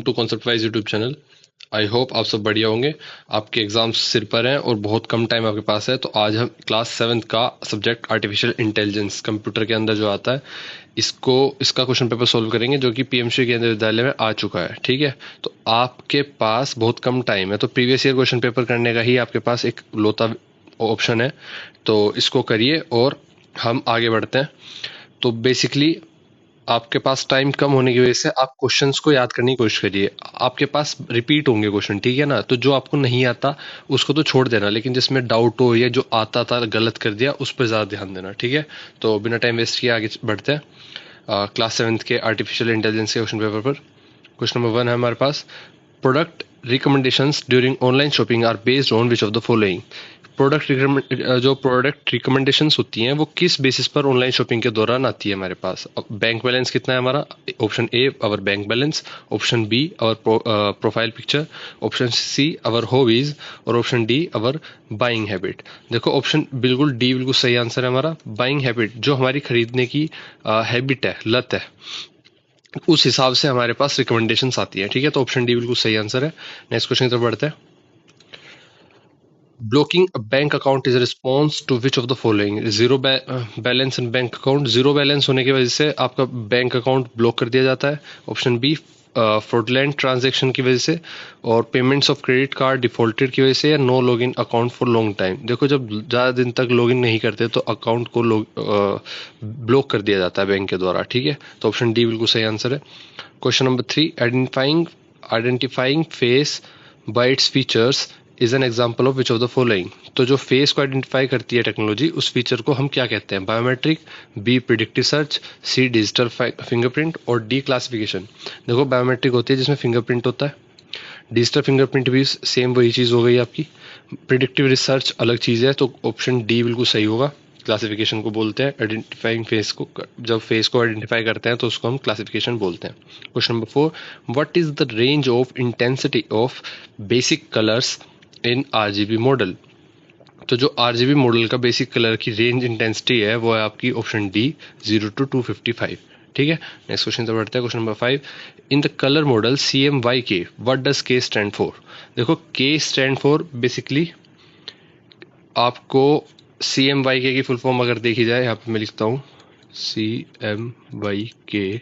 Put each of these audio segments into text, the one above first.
To concept wise YouTube channel. I hope आप सब बढ़िया होंगे। आपके एग्जाम्स सिर पर हैं और बहुत कम टाइम आपके पास है, तो आज हम क्लास 7th का सब्जेक्ट आर्टिफिशियल इंटेलिजेंस कंप्यूटर के अंदर जो आता है इसका क्वेश्चन पेपर सोल्व करेंगे, जो कि पीएमसी केंद्रीय विद्यालय में आ चुका है। ठीक है, तो आपके पास बहुत कम टाइम है, तो प्रीवियस ईयर क्वेश्चन पेपर करने का ही आपके पास एक लोता ऑप्शन है, तो इसको करिए और हम आगे बढ़ते हैं। तो बेसिकली आपके पास टाइम कम होने की वजह से आप क्वेश्चंस को याद करने की कोशिश करिए। आपके पास रिपीट होंगे क्वेश्चन, ठीक है ना, तो जो आपको नहीं आता उसको तो छोड़ देना, लेकिन जिसमें डाउट हो या जो आता था गलत कर दिया उस पर ज़्यादा ध्यान देना। ठीक है, तो बिना टाइम वेस्ट किए आगे बढ़ते हैं क्लास 7th के आर्टिफिशियल इंटेलिजेंस के क्वेश्चन पेपर पर। क्वेश्चन नंबर 1 है हमारे पास, product recommendations during online shopping are based on which of the following. जो प्रोडक्ट रिकमेंडेशंस होती हैं वो किस बेसिस पर ऑनलाइन शॉपिंग के दौरान आती है हमारे पास। बैंक बैलेंस कितना है हमारा, option A our bank balance, option B our profile picture, option C our hobbies और option D our buying habit. देखो ऑप्शन बिल्कुल डी बिल्कुल सही आंसर है हमारा। बाइंग हैबिट जो हमारी खरीदने की हैबिट है, लत है, उस हिसाब से हमारे पास रिकमेंडेशंस आती है। ठीक है, तो ऑप्शन डी बिल्कुल सही आंसर है। नेक्स्ट क्वेश्चन की तरफ बढ़ते हैं। Blocking a bank account is a response to which of the following? Zero balance in bank account, zero balance होने की वजह से आपका बैंक अकाउंट ब्लॉक कर दिया जाता है। ऑप्शन बी फ्रॉडलेंट ट्रांजैक्शन की वजह से, और payments of credit card defaulted की वजह से, या no login account for long time. देखो जब ज़्यादा दिन तक लॉगिन नहीं करते तो अकाउंट को ब्लॉक कर दिया जाता है बैंक के द्वारा। ठीक है, तो ऑप्शन डी बिल्कुल सही आंसर है। Question number 3, identifying face by its features is an example of which of the following. तो जो फेस को आइडेंटिफाई करती है टेक्नोलॉजी, उस फीचर को हम क्या कहते हैं? बायोमेट्रिक, बी प्रिडिक्टिव सर्च, सी डिजिटल फिंगरप्रिंट और डी क्लासिफिकेशन। देखो बायोमेट्रिक होती है जिसमें फिंगरप्रिंट होता है, डिजिटल फिंगरप्रिंट भी सेम वही चीज़ हो गई आपकी, प्रिडिक्टिव रिसर्च अलग चीज़ है, तो ऑप्शन डी बिल्कुल सही होगा। क्लासिफिकेशन को बोलते हैं आइडेंटिफाइंग फेस को, जब फेस को आइडेंटिफाई करते हैं तो उसको हम क्लासिफिकेशन बोलते हैं। Question number 4, what is the range of intensity of basic colours in RGB model. तो जो आरजीबी मॉडल का बेसिक कलर की रेंज इंटेंसिटी है वो है आपकी ऑप्शन डी 0 to 255। ठीक है, नेक्स्ट क्वेश्चन तो बढ़ते हैं। Question number 5, in the colour model CMYK what does के स्टैंड फॉर। देखो के स्टैंड फॉर बेसिकली आपको CMYK की फुल फॉर्म अगर देखी जाए, यहाँ पे मैं लिखता हूँ CMYK,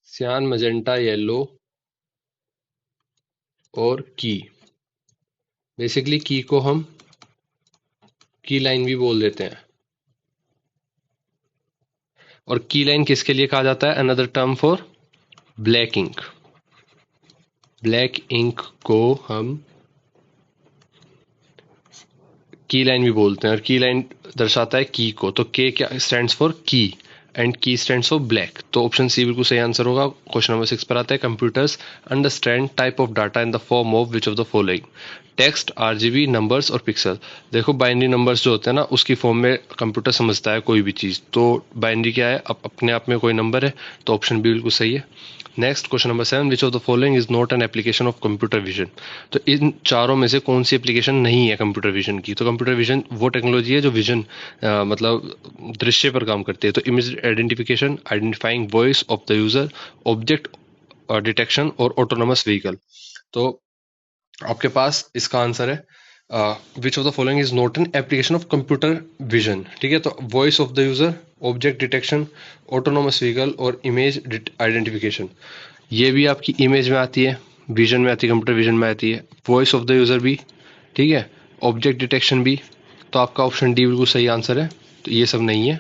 सियान, मजेंटा, येलो और की। बेसिकली की को हम की लाइन भी बोल देते हैं, और की लाइन किसके लिए कहा जाता है? Another term for black ink. Black ink को हम की लाइन भी बोलते हैं, और की लाइन दर्शाता है की को, तो के क्या स्टैंड्स फॉर की एंड की स्टैंड्स फॉर ब्लैक, तो ऑप्शन सी बिल्कुल सही आंसर होगा। क्वेश्चन नंबर 6 पर आता है, computers understand type of data in the form of which of the following. Text, RGB, numbers और पिक्सल। देखो बाइनरी नंबर्स जो होते हैं ना, उसकी फॉर्म में कंप्यूटर समझता है कोई भी चीज़, तो बाइनरी क्या है? अपने आप में कोई नंबर है, तो ऑप्शन बी बिल्कुल सही है। Next question number 7, which of the following is not an application of computer vision. तो इन चारों में से कौन सी एप्लीकेशन नहीं है कंप्यूटर विजन की? तो कंप्यूटर विजन वो टेक्नोलॉजी है जो विजन मतलब दृश्य पर काम करती है। तो image identification, identifying voice of the user, object detection और ऑटोनोमस व्हीकल। तो आपके पास इसका आंसर है विच of the following is not an application of computer vision. ठीक है, तो voice of the user, object detection, autonomous vehicle और इमेज आइडेंटिफिकेशन। ये भी आपकी इमेज में आती है, विजन में आती है, कंप्यूटर विजन में आती है, वॉइस ऑफ द यूजर भी, ठीक है, ऑब्जेक्ट डिटेक्शन भी। तो आपका ऑप्शन डी बिल्कुल सही आंसर है, तो ये सब नहीं है,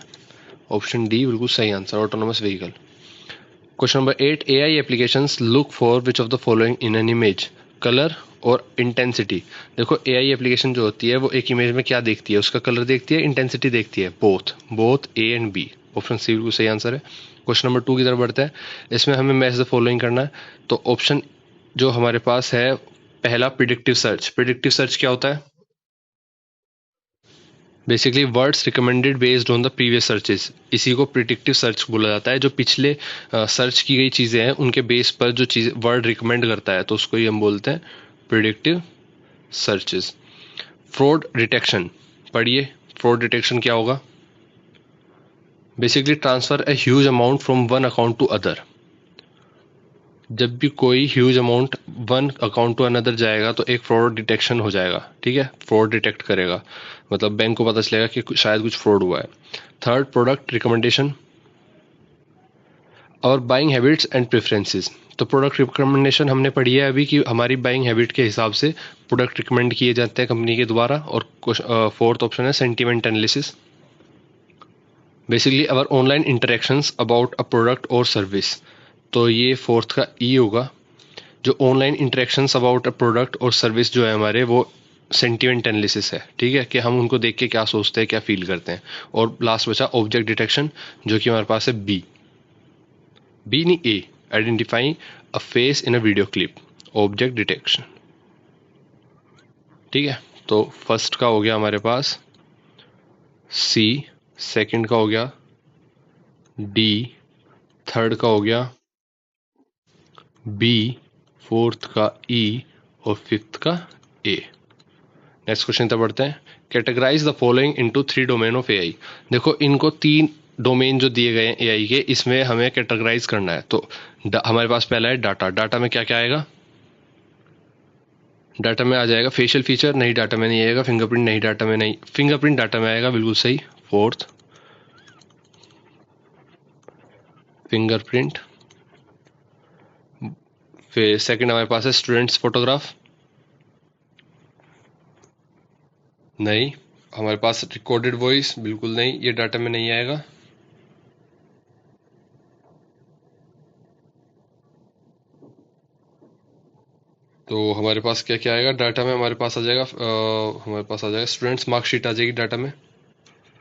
ऑप्शन डी बिल्कुल सही answer, autonomous vehicle. Question number 8, AI applications look for which of the following in an image, colour और इंटेंसिटी। देखो AI एप्लीकेशन जो होती है वो एक इमेज में क्या देखती है? उसका कलर देखती है, इंटेंसिटी देखती है, both A and B. Option C बिल्कुल सही आंसर है। क्वेश्चन नंबर 2 की तरफ बढ़ते हैं। इसमें हमें मैच द फॉलोइंग करना है, तो ऑप्शन जो हमारे पास है पहला, प्रिडिक्टिव सर्च। प्रिडिक्टिव सर्च क्या होता है? Basically words recommended based on the previous searches, इसी को प्रिडिक्टिव सर्च बोला जाता है। जो पिछले सर्च की गई चीज़ें हैं उनके बेस पर जो चीज़ वर्ड रिकमेंड करता है तो उसको ही हम बोलते हैं प्रिडिक्टिव सर्चेस। फ्रॉड डिटेक्शन पढ़िए। फ्रॉड डिटेक्शन क्या होगा? Basically transfer a huge amount from one account to other. जब भी कोई huge amount one account to another जाएगा तो एक फ्रॉड डिटेक्शन हो जाएगा, ठीक है, फ्रॉड डिटेक्ट करेगा, मतलब बैंक को पता चलेगा कि शायद कुछ फ्रॉड हुआ है। थर्ड, प्रोडक्ट रिकमेंडेशन और बाइंग हैबिट्स एंड प्रेफरेंसेस। तो प्रोडक्ट रिकमेंडेशन हमने पढ़ी है अभी कि हमारी बाइंग हैबिट के हिसाब से प्रोडक्ट रिकमेंड किए जाते हैं कंपनी के द्वारा। और फोर्थ ऑप्शन है sentiment analysis, basically our online interactions about a product और सर्विस। तो ये फोर्थ का ई होगा। जो online interactions about a product और सर्विस जो है हमारे, वो सेंटीमेंट एनालिसिस है, ठीक है, कि हम उनको देख के क्या सोचते हैं, क्या फील करते हैं। और लास्ट बचा ऑब्जेक्ट डिटेक्शन, जो कि हमारे पास है बी, बी नहीं A, identifying a face in a video clip, object detection. ठीक है, तो फर्स्ट का हो गया हमारे पास सी, सेकंड का हो गया डी, थर्ड का हो गया बी, फोर्थ का ई और फिफ्थ का ए। नेक्स्ट क्वेश्चन तक बढ़ते हैं। Categorize the following into 3 domain of AI. देखो इनको 3 डोमेन जो दिए गए हैं एआई के, इसमें हमें कैटेगराइज करना है। तो हमारे पास पहला है डाटा। डाटा में क्या क्या आएगा? डाटा में आ जाएगा फेशियल फीचर, नहीं डाटा में नहीं आएगा। फिंगरप्रिंट, नहीं डाटा में नहीं। फिंगरप्रिंट डाटा में आएगा, बिल्कुल सही। Fourth fingerprint. फिर सेकंड हमारे पास है स्टूडेंट्स फोटोग्राफ, नहीं। हमारे पास रिकॉर्डेड वॉइस, बिल्कुल नहीं, ये डाटा में नहीं आएगा। तो हमारे पास क्या क्या आएगा डाटा में? हमारे पास आ जाएगा हमारे पास आ जाएगा स्टूडेंट्स मार्कशीट आ जाएगी डाटा में,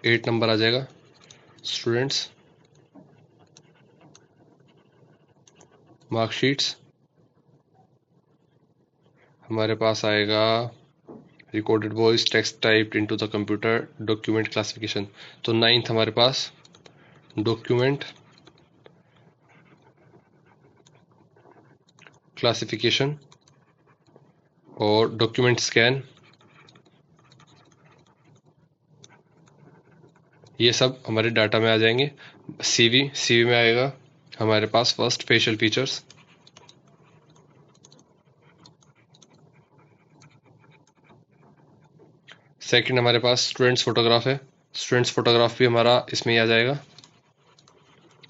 8 नंबर आ जाएगा स्टूडेंट्स मार्कशीट्स। हमारे पास आएगा recorded voice, text typed into the computer, document classification. तो 9th हमारे पास डॉक्यूमेंट क्लासिफिकेशन और डॉक्यूमेंट स्कैन, ये सब हमारे डाटा में आ जाएंगे। सीवी में आएगा हमारे पास फर्स्ट फेशियल फीचर्स, सेकंड हमारे पास स्टूडेंट्स फोटोग्राफ है, स्टूडेंट्स फोटोग्राफ भी हमारा इसमें ही आ जाएगा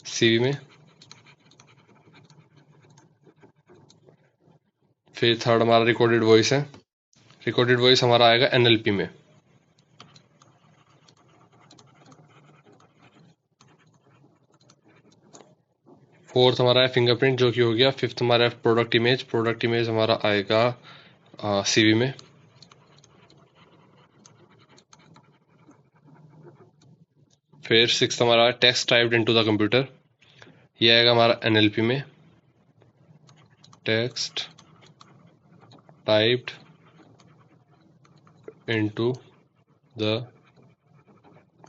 सीवी में। फिर थर्ड हमारा रिकॉर्डेड वॉइस है, रिकॉर्डेड वॉइस हमारा आएगा एनएलपी में। फोर्थ हमारा है फिंगरप्रिंट, जो कि हो गया। फिफ्थ हमारा है प्रोडक्ट इमेज, प्रोडक्ट इमेज हमारा आएगा सीवी में। फिर सिक्स हमारा text typed into the computer, ये आएगा हमारा एनएलपी में। Text typed into the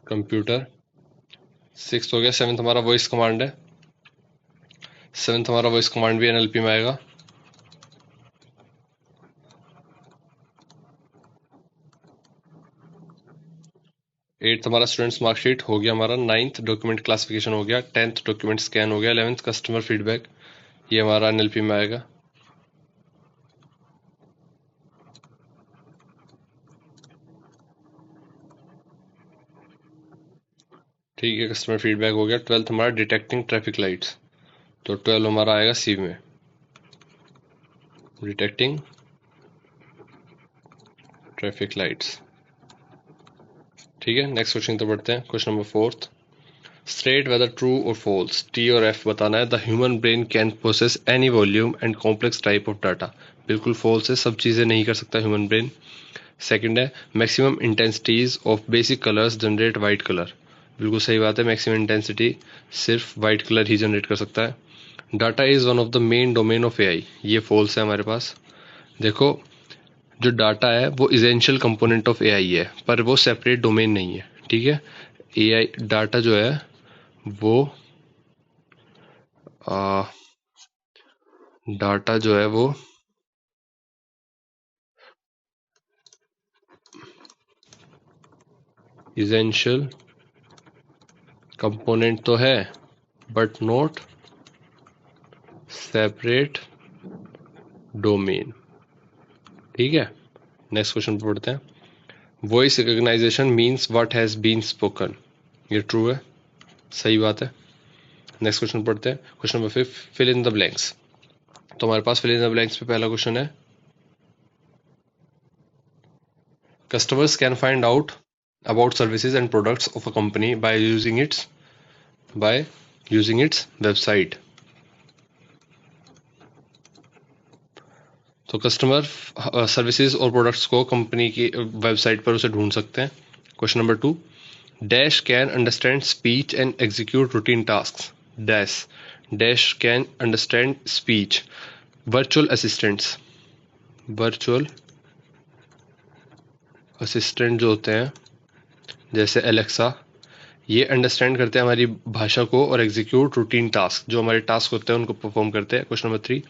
computer, six हो गया। सेवन्थ हमारा वॉइस कमांड है, सेवन्थ हमारा वॉइस कमांड भी एनएलपी में आएगा। एट्थ हमारा स्टूडेंट्स मार्कशीट हो गया हमारा। नाइन्थ डॉक्यूमेंट क्लासिफिकेशन हो गया। 10th डॉक्यूमेंट स्कैन हो गया। 11th कस्टमर फीडबैक, ये हमारा एनएलपी में आएगा। ठीक है, कस्टमर फीडबैक हो गया। 12th हमारा डिटेक्टिंग ट्रैफिक लाइट्स, तो 12 हमारा आएगा सी में, डिटेक्टिंग ट्रैफिक लाइट्स। ठीक है, नेक्स्ट क्वेश्चन तो बढ़ते हैं। Question number 4th, state whether true और फॉल्स, टी और एफ बताना है। The human brain can process any volume and complex type of data, बिल्कुल फॉल्स है, सब चीज़ें नहीं कर सकता ह्यूमन ब्रेन। सेकंड है maximum intensities of basic colours generate white colour, बिल्कुल सही बात है, मैक्सिमम इंटेंसिटी सिर्फ वाइट कलर ही जनरेट कर सकता है। Data is one of the main domain of AI, ये फॉल्स है हमारे पास। देखो जो डाटा है वो इसेंशियल कंपोनेंट ऑफ एआई है, पर वो सेपरेट डोमेन नहीं है, ठीक है। एआई डाटा जो है वो डाटा जो है वो इसेंशियल कंपोनेंट तो है बट नॉट सेपरेट डोमेन, ठीक है। नेक्स्ट क्वेश्चन पे पढ़ते हैं। Voice recognization means what has been spoken, ये ट्रू है, सही बात है। नेक्स्ट क्वेश्चन पढ़ते हैं, question number 5, fill in the blanks. तो हमारे पास फिल इन द ब्लैंक्स पे पहला क्वेश्चन है, customers can find out about services and products of a company by using its website. तो कस्टमर सर्विसेज और प्रोडक्ट्स को कंपनी की वेबसाइट पर उसे ढूंढ सकते हैं। Question number 2, dash can understand speech and execute routine task. Dash can understand speech. Virtual assistants, virtual assistant जो होते हैं जैसे एलेक्सा, ये अंडरस्टैंड करते हैं हमारी भाषा को और एग्जीक्यूट रूटीन टास्क, जो हमारे टास्क होते हैं उनको परफॉर्म करते हैं। Question number 3,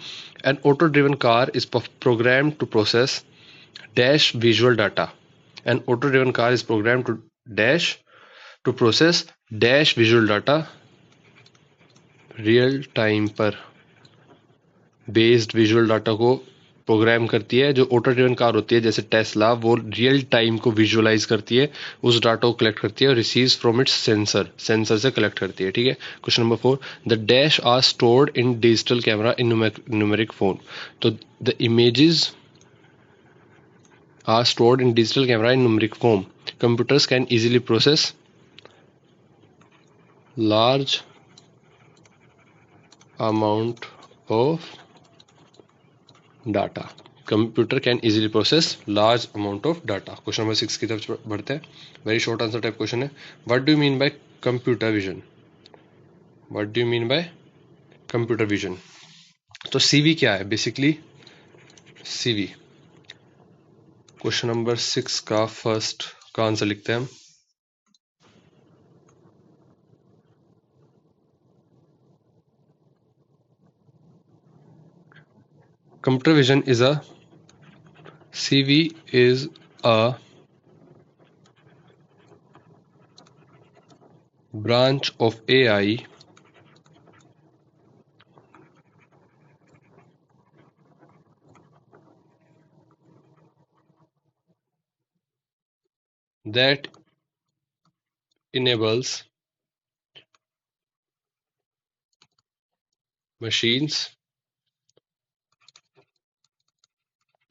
an auto driven car is program to process dash visual data. An auto driven car is program to dash to process dash visual data real time पर based visual data को program करती है। जो auto driven car होती है जैसे Tesla, वो real time को विजुअलाइज करती है, उस डाटा को कलेक्ट करती है और रिसीव्स फ्रॉम इट्स सेंसर से कलेक्ट करती है, ठीक है। Question number 4, the dash are stored in digital camera in numeric phone. तो the images are stored in digital camera in numeric form. Computers can easily process large amount of data. Computer can easily process large amount of data. Question number 6 की तरफ बढ़ते हैं। Very short answer type question है, what do you mean by computer vision. What do you mean by computer vision. तो CV क्या है basically, CV. Question number 6 का first का आंसर लिखते हैं हम। Computer vision is a CV is a branch of AI that enables machines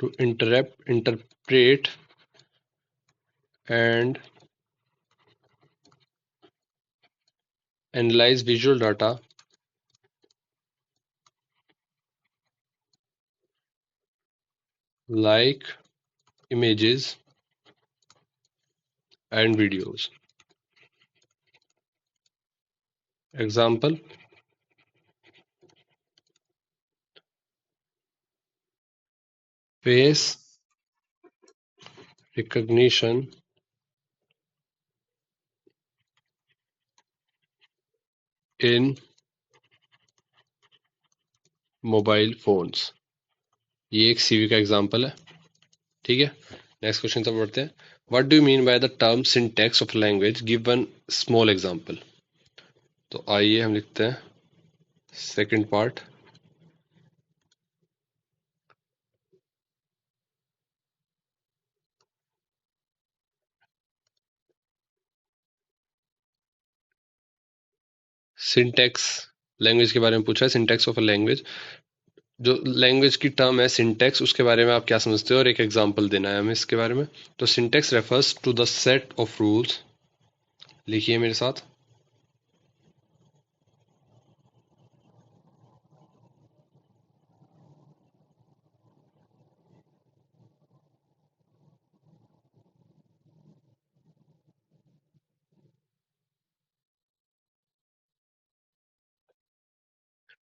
to interpret and analyze visual data like images and videos. Example, face recognition in mobile phones. ये एक CV का example है, ठीक है। Next question तक बढ़ते हैं। What do you mean by the term syntax of language, give one small example. तो आइए हम लिखते हैं सेकंड पार्ट। सिंटैक्स, लैंग्वेज के बारे में पूछा है, सिंटैक्स ऑफ अ लैंग्वेज। जो लैंग्वेज की टर्म है सिंटैक्स, उसके बारे में आप क्या समझते हो और एक एग्जांपल देना है हमें इसके बारे में। तो syntax refers to the set of rules, लिखिए मेरे साथ।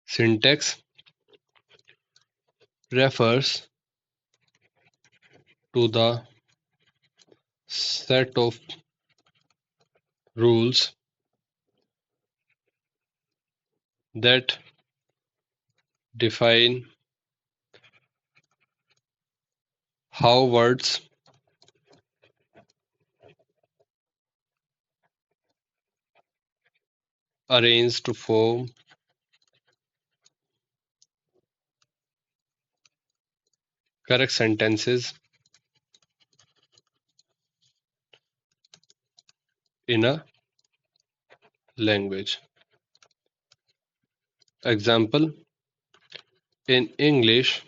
Syntax refers to the set of rules that define how words arrange to form correct sentences in a language. Example, in English,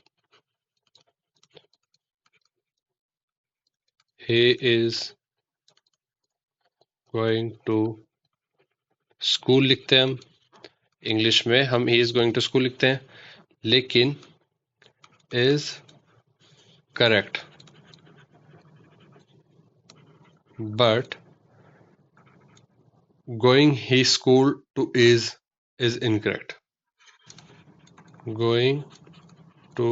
he is going to school लिखते हैं हम English में हम he is going to school लिखते हैं लेकिन is correct but going his school to is incorrect. Going to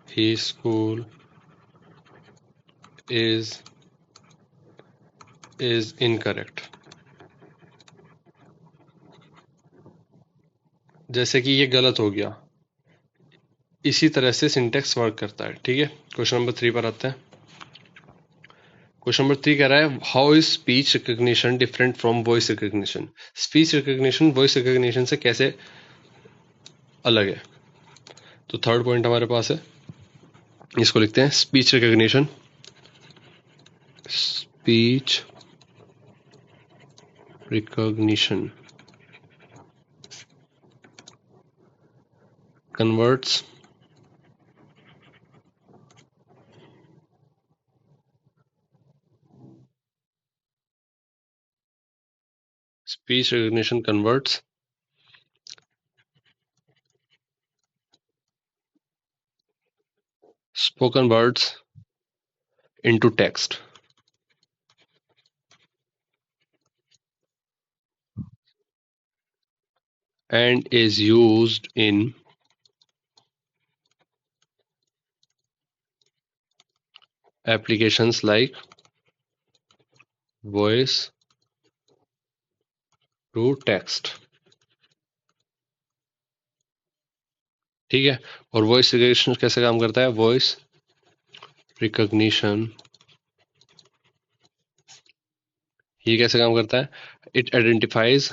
his school is incorrect. जैसे कि ये गलत हो गया इसी तरह से सिंटेक्स वर्क करता है ठीक है क्वेश्चन नंबर 3 पर आते हैं क्वेश्चन नंबर 3 कह रहा है how is speech recognition different from voice recognition speech recognition voice recognition से कैसे अलग है तो थर्ड पॉइंट हमारे पास है इसको लिखते हैं speech recognition speech recognition converts speech recognition converts spoken words into text and is used in applications like voice to text ठीक है और वॉइस रिकॉग्निशन कैसे काम करता है वॉइस रिकॉग्निशन ये कैसे काम करता है it identifies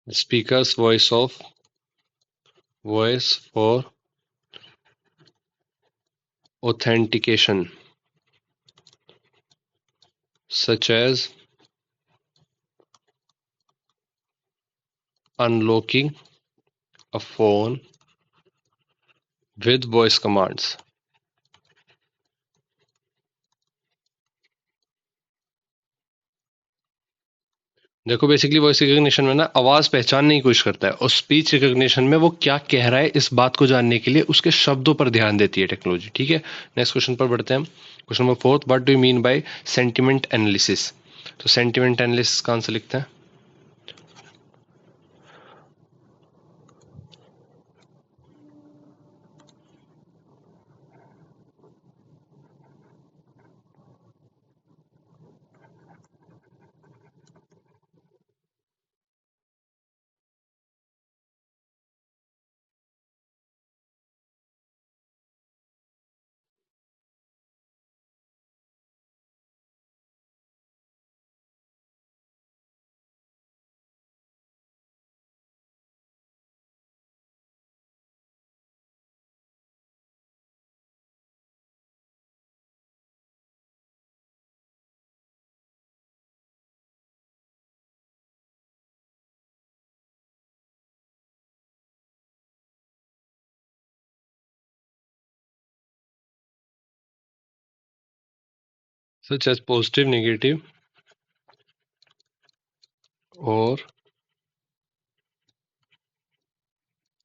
speaker's voice for authentication such as unlocking a phone with voice commands देखो बेसिकली वॉइस रिकॉग्निशन में ना आवाज पहचानने की कोशिश करता है और स्पीच रिकॉग्निशन में वो क्या कह रहा है इस बात को जानने के लिए उसके शब्दों पर ध्यान देती है टेक्नोलॉजी ठीक है नेक्स्ट क्वेश्चन पर बढ़ते हैं हम question number 4 what do you mean by sentiment analysis तो सेंटिमेंट एनालिसिस का आंसर लिखते हैं such as positive negative or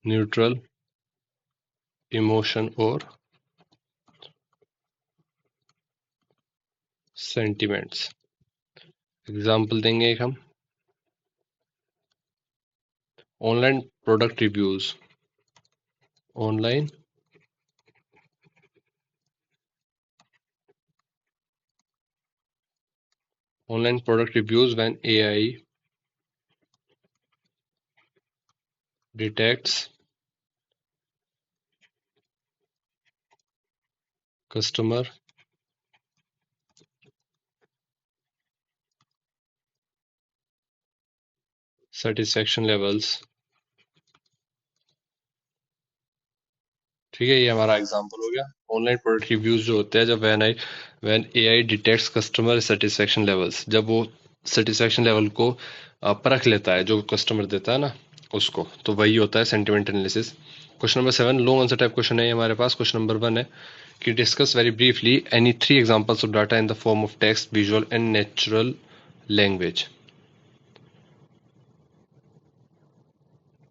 neutral emotion or sentiments example देंगे एक हम online product reviews, online online product reviews when AI detects customer satisfaction levels। ठीक है, ये हमारा एग्जांपल हो गया। ऑनलाइन प्रोडक्ट रिव्यूज जो होते हैं, जब when AI detects customer satisfaction levels, जब वो सेटिस्फेक्शन लेवल को परख लेता है जो कस्टमर देता है ना उसको, तो वही होता है sentiment analysis. Question number 7 long answer type question है हमारे पास। क्वेश्चन नंबर 1 है कि discuss very briefly any 3 examples of data in the form of text, visual and natural language.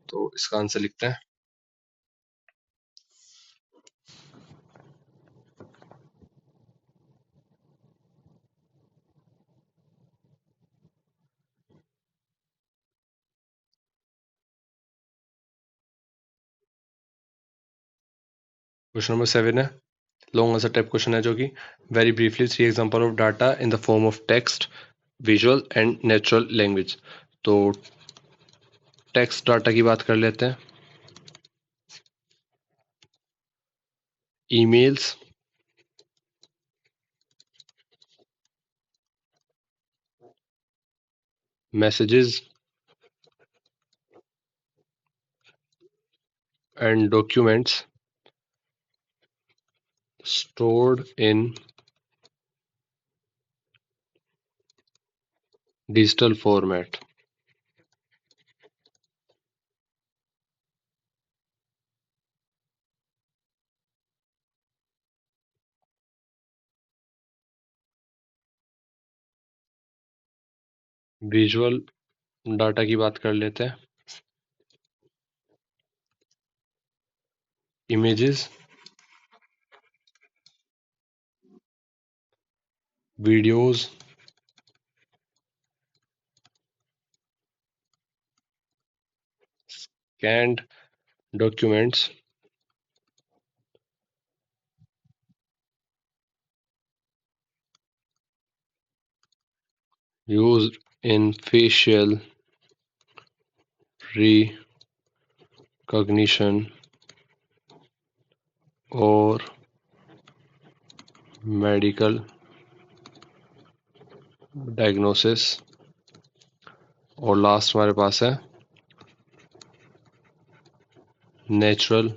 तो इसका आंसर लिखते हैं। क्वेश्चन नंबर 7 है लॉन्ग आंसर टाइप क्वेश्चन है, जो कि very briefly 3 example of data in the form of text, visual and natural language. तो text data की बात कर लेते हैं। Emails, messages and documents stored in digital format। Visual data की बात कर लेते हैं। Images, videos, scanned documents used in facial recognition और मेडिकल डायग्नोसिस। और लास्ट हमारे पास है natural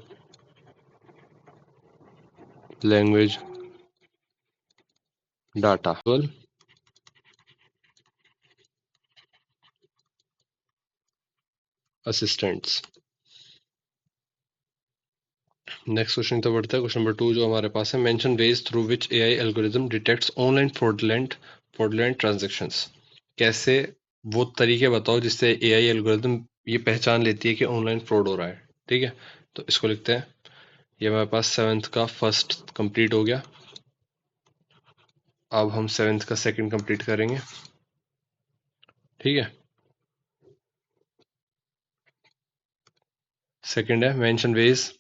language data assistants. Next question तो बढ़ता है। क्वेश्चन नंबर 2 जो हमारे पास है, mention ways through which AI algorithm detects online fraudulent transactions. कैसे वो तरीके बताओ जिससे एआई एल्गोरिथम ये पहचान लेती है कि ऑनलाइन फ्रॉड हो रहा है। ठीक है, तो इसको लिखते हैं। ये हमारे पास 7th का फर्स्ट कंप्लीट हो गया। अब हम 7th का सेकंड कंप्लीट करेंगे। ठीक है, सेकंड है मेंशन वेज।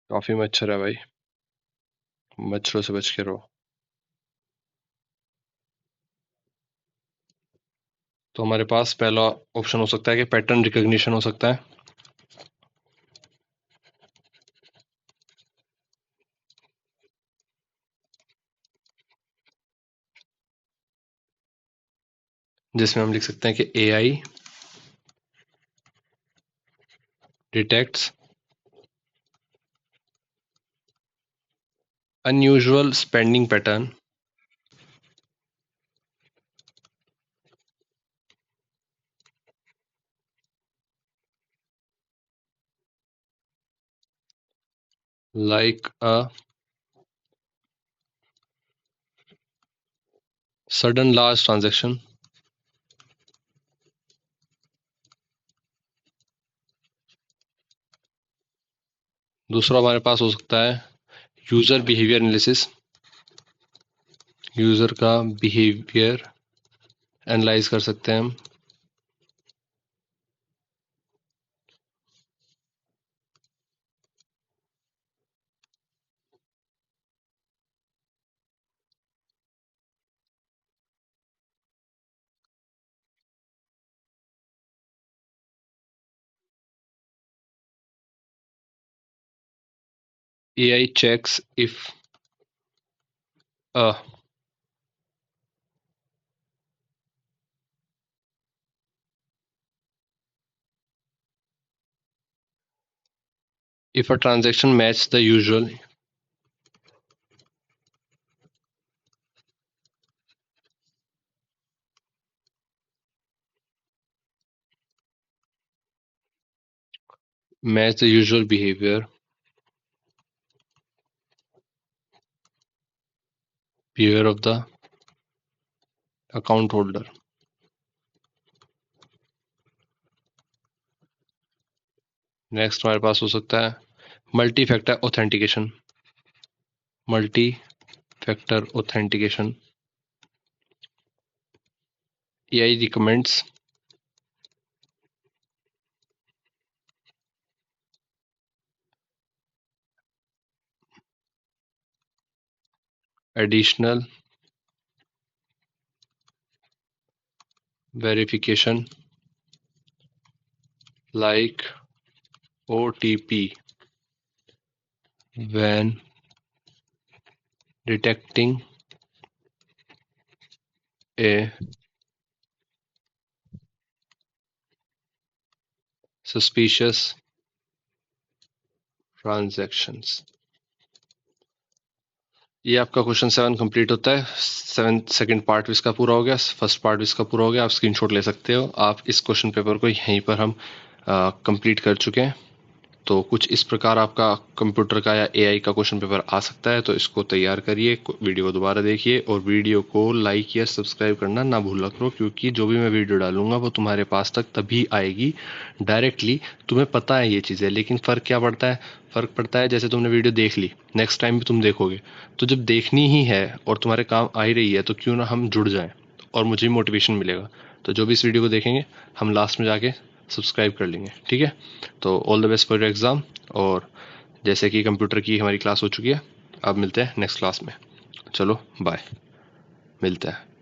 काफी मच्छर है भाई, मच्छरों से बच के रहो। तो हमारे पास पहला ऑप्शन हो सकता है कि पैटर्न रिकॉग्निशन हो सकता है, जिसमें हम लिख सकते हैं कि AI detects unusual spending pattern like a sudden large transaction. दूसरा हमारे पास हो सकता है यूजर बिहेवियर एनालिसिस, यूजर का बिहेवियर एनालाइज कर सकते हैं हम। AI checks a if a transaction matches the usual behavior of the account holder. Next हमारे पास हो सकता है multi factor authentication, multi factor authentication. AI recommends additional verification like OTP when detecting a suspicious transactions। ये आपका question 7 complete होता है। Second part इसका पूरा हो गया, फर्स्ट पार्ट इसका पूरा हो गया। आप स्क्रीनशॉट ले सकते हो। आप इस क्वेश्चन पेपर को यहीं पर हम कंप्लीट कर चुके हैं। तो कुछ इस प्रकार आपका कंप्यूटर का या AI का क्वेश्चन पेपर आ सकता है। तो इसको तैयार करिए, वीडियो को दोबारा देखिए और वीडियो को लाइक या सब्सक्राइब करना ना भूला करो, क्योंकि जो भी मैं वीडियो डालूंगा वो तुम्हारे पास तक तभी आएगी डायरेक्टली। तुम्हें पता है ये चीज़ें, लेकिन फ़र्क क्या पड़ता है? फ़र्क पड़ता है जैसे तुमने वीडियो देख ली, नेक्स्ट टाइम भी तुम देखोगे। तो जब देखनी ही है और तुम्हारे काम आ ही रही है, तो क्यों ना हम जुड़ जाएं और मुझे मोटिवेशन मिलेगा। तो जो भी इस वीडियो को देखेंगे हम लास्ट में जाके सब्सक्राइब कर लेंगे, ठीक है? तो all the best for your exam. और जैसे कि कंप्यूटर की हमारी क्लास हो चुकी है, अब मिलते हैं नेक्स्ट क्लास में। चलो बाय, मिलते हैं।